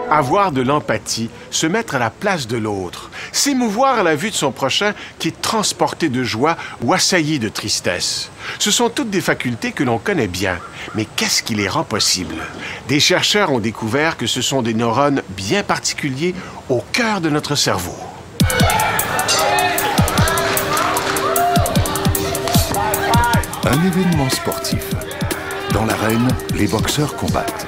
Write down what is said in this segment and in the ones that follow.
Avoir de l'empathie, se mettre à la place de l'autre, s'émouvoir à la vue de son prochain qui est transporté de joie ou assailli de tristesse. Ce sont toutes des facultés que l'on connaît bien. Mais qu'est-ce qui les rend possibles? Des chercheurs ont découvert que ce sont des neurones bien particuliers au cœur de notre cerveau. Un événement sportif. Dans l'arène, les boxeurs combattent.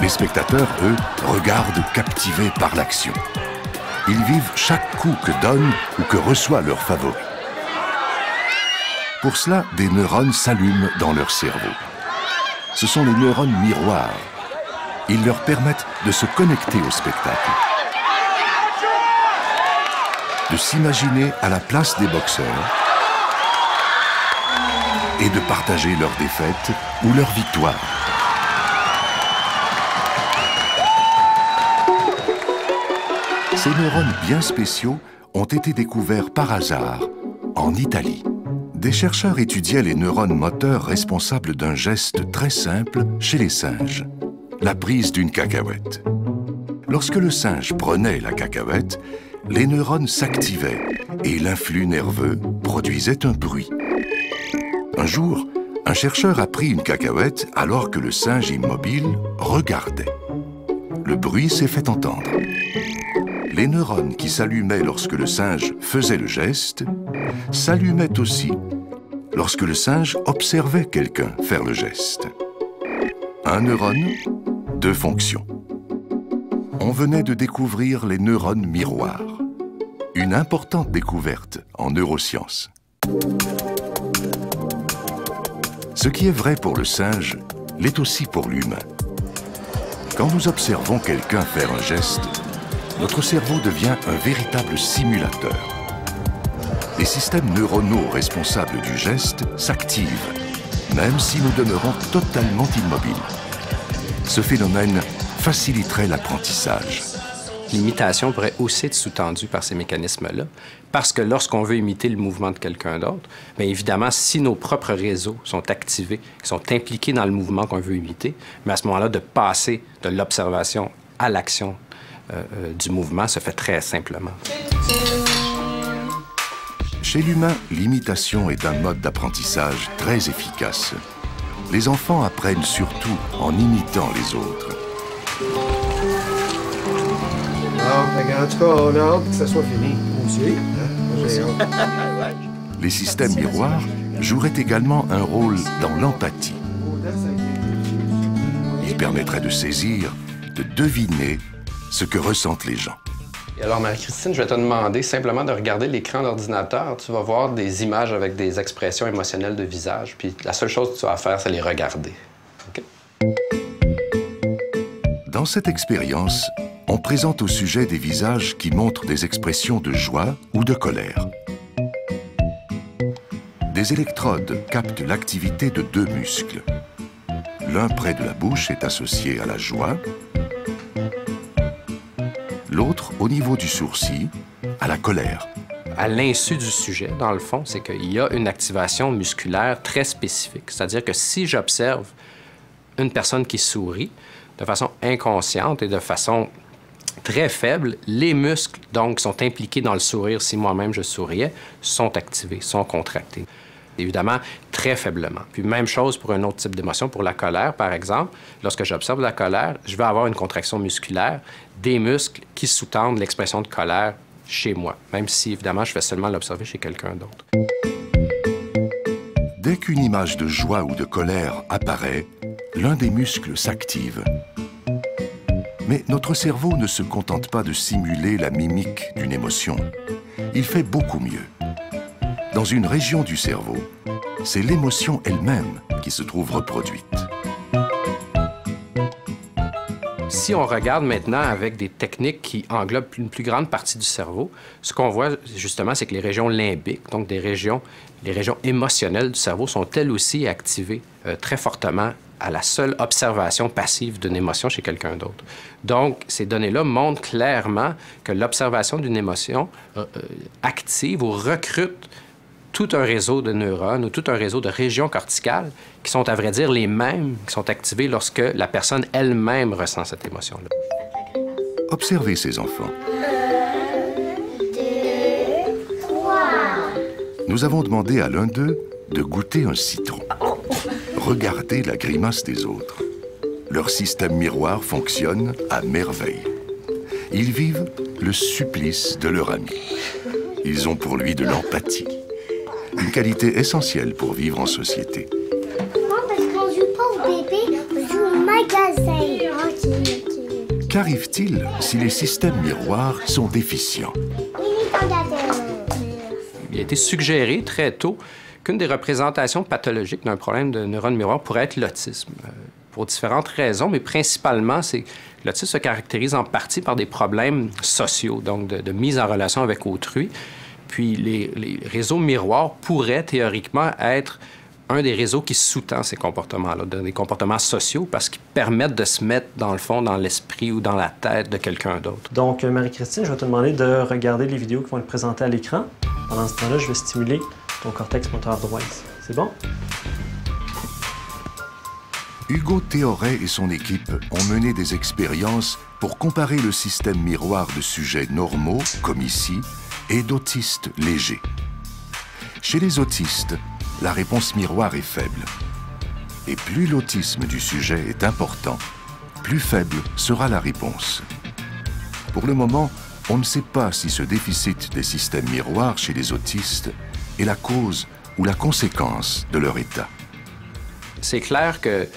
Les spectateurs, eux, regardent captivés par l'action. Ils vivent chaque coup que donne ou que reçoit leur favori. Pour cela, des neurones s'allument dans leur cerveau. Ce sont les neurones miroirs. Ils leur permettent de se connecter au spectacle, de s'imaginer à la place des boxeurs et de partager leurs défaites ou leurs victoires. Ces neurones bien spéciaux ont été découverts par hasard en Italie. Des chercheurs étudiaient les neurones moteurs responsables d'un geste très simple chez les singes, la prise d'une cacahuète. Lorsque le singe prenait la cacahuète, les neurones s'activaient et l'influx nerveux produisait un bruit. Un jour, un chercheur a pris une cacahuète alors que le singe immobile regardait. Le bruit s'est fait entendre. Les neurones qui s'allumaient lorsque le singe faisait le geste s'allumaient aussi lorsque le singe observait quelqu'un faire le geste. Un neurone, deux fonctions. On venait de découvrir les neurones miroirs. Une importante découverte en neurosciences. Ce qui est vrai pour le singe l'est aussi pour l'humain. Quand nous observons quelqu'un faire un geste, notre cerveau devient un véritable simulateur. Les systèmes neuronaux responsables du geste s'activent, même si nous demeurons totalement immobiles. Ce phénomène faciliterait l'apprentissage. L'imitation pourrait aussi être sous-tendue par ces mécanismes-là, parce que lorsqu'on veut imiter le mouvement de quelqu'un d'autre, bien évidemment, si nos propres réseaux sont activés, sont impliqués dans le mouvement qu'on veut imiter, mais à ce moment-là, de passer de l'observation à l'action du mouvement se fait très simplement. Chez l'humain, l'imitation est un mode d'apprentissage très efficace. Les enfants apprennent surtout en imitant les autres. En tout cas, on a hâte que ça soit fini. Aussi. Les systèmes miroirs joueraient également un rôle dans l'empathie. Ils permettraient de saisir, de deviner ce que ressentent les gens. Et alors, Marie-Christine, je vais te demander simplement de regarder l'écran d'ordinateur. Tu vas voir des images avec des expressions émotionnelles de visage, puis la seule chose que tu vas faire, c'est les regarder. Okay? Dans cette expérience, on présente au sujet des visages qui montrent des expressions de joie ou de colère. Des électrodes captent l'activité de deux muscles. L'un près de la bouche est associé à la joie, l'autre au niveau du sourcil, à la colère. À l'insu du sujet, dans le fond, c'est qu'il y a une activation musculaire très spécifique. C'est-à-dire que si j'observe une personne qui sourit de façon inconsciente et de façon très faible, les muscles, donc, qui sont impliqués dans le sourire, si moi-même je souriais, sont activés, sont contractés. Évidemment, très faiblement. Puis même chose pour un autre type d'émotion, pour la colère, par exemple. Lorsque j'observe la colère, je vais avoir une contraction musculaire des muscles qui sous-tendent l'expression de colère chez moi, même si, évidemment, je vais seulement l'observer chez quelqu'un d'autre. Dès qu'une image de joie ou de colère apparaît, l'un des muscles s'active. Mais notre cerveau ne se contente pas de simuler la mimique d'une émotion. Il fait beaucoup mieux. Dans une région du cerveau, c'est l'émotion elle-même qui se trouve reproduite. Si on regarde maintenant avec des techniques qui englobent une plus grande partie du cerveau, ce qu'on voit justement, c'est que les régions limbiques, donc les régions émotionnelles du cerveau, sont elles aussi activées très fortement à la seule observation passive d'une émotion chez quelqu'un d'autre. Donc, ces données-là montrent clairement que l'observation d'une émotion active ou recrute tout un réseau de neurones ou tout un réseau de régions corticales qui sont, à vrai dire, les mêmes, qui sont activées lorsque la personne elle-même ressent cette émotion-là. Observez ces enfants. 1, 2, 3. Nous avons demandé à l'un d'eux de goûter un citron. Regardez la grimace des autres. Leur système miroir fonctionne à merveille. Ils vivent le supplice de leur ami. Ils ont pour lui de l'empathie. Une qualité essentielle pour vivre en société. Non, parce qu'on joue pas au bébé, on joue au magasin. Qu'arrive-t-il si les systèmes miroirs sont déficients? Il a été suggéré très tôt qu'une des représentations pathologiques d'un problème de neurones miroirs pourrait être l'autisme. Pour différentes raisons, mais principalement, l'autisme se caractérise en partie par des problèmes sociaux, donc de mise en relation avec autrui. Puis les réseaux miroirs pourraient théoriquement être un des réseaux qui sous-tend ces comportements-là, des comportements sociaux, parce qu'ils permettent de se mettre, dans le fond, dans l'esprit ou dans la tête de quelqu'un d'autre. Donc, Marie-Christine, je vais te demander de regarder les vidéos qui vont être présentées à l'écran. Pendant ce temps-là, je vais stimuler ton cortex moteur droit ici. C'est bon? Hugo Théoret et son équipe ont mené des expériences pour comparer le système miroir de sujets normaux, comme ici, et d'autistes légers. Chez les autistes, la réponse miroir est faible. Et plus l'autisme du sujet est important, plus faible sera la réponse. Pour le moment, on ne sait pas si ce déficit des systèmes miroirs chez les autistes est la cause ou la conséquence de leur état. C'est clair que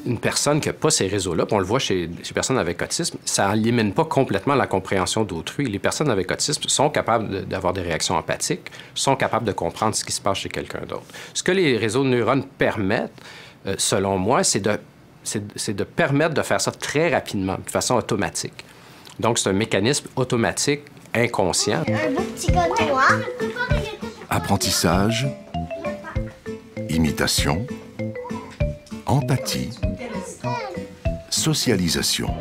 une personne qui n'a pas ces réseaux-là, puis on le voit chez les personnes avec autisme, ça n'élimine pas complètement la compréhension d'autrui. Les personnes avec autisme sont capables d'avoir des réactions empathiques, sont capables de comprendre ce qui se passe chez quelqu'un d'autre. Ce que les réseaux de neurones permettent, selon moi, c'est de permettre de faire ça très rapidement, de façon automatique. Donc, c'est un mécanisme automatique, inconscient. Un beau petit gars noir. Apprentissage, imitation, empathie, socialisation.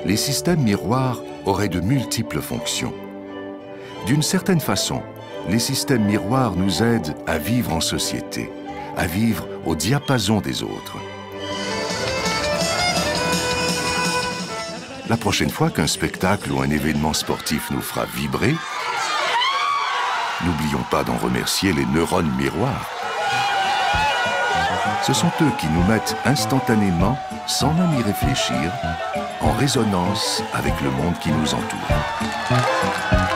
Les systèmes miroirs auraient de multiples fonctions. D'une certaine façon, les systèmes miroirs nous aident à vivre en société, à vivre au diapason des autres. La prochaine fois qu'un spectacle ou un événement sportif nous fera vibrer, n'oublions pas d'en remercier les neurones miroirs. Ce sont eux qui nous mettent instantanément, sans même y réfléchir, en résonance avec le monde qui nous entoure.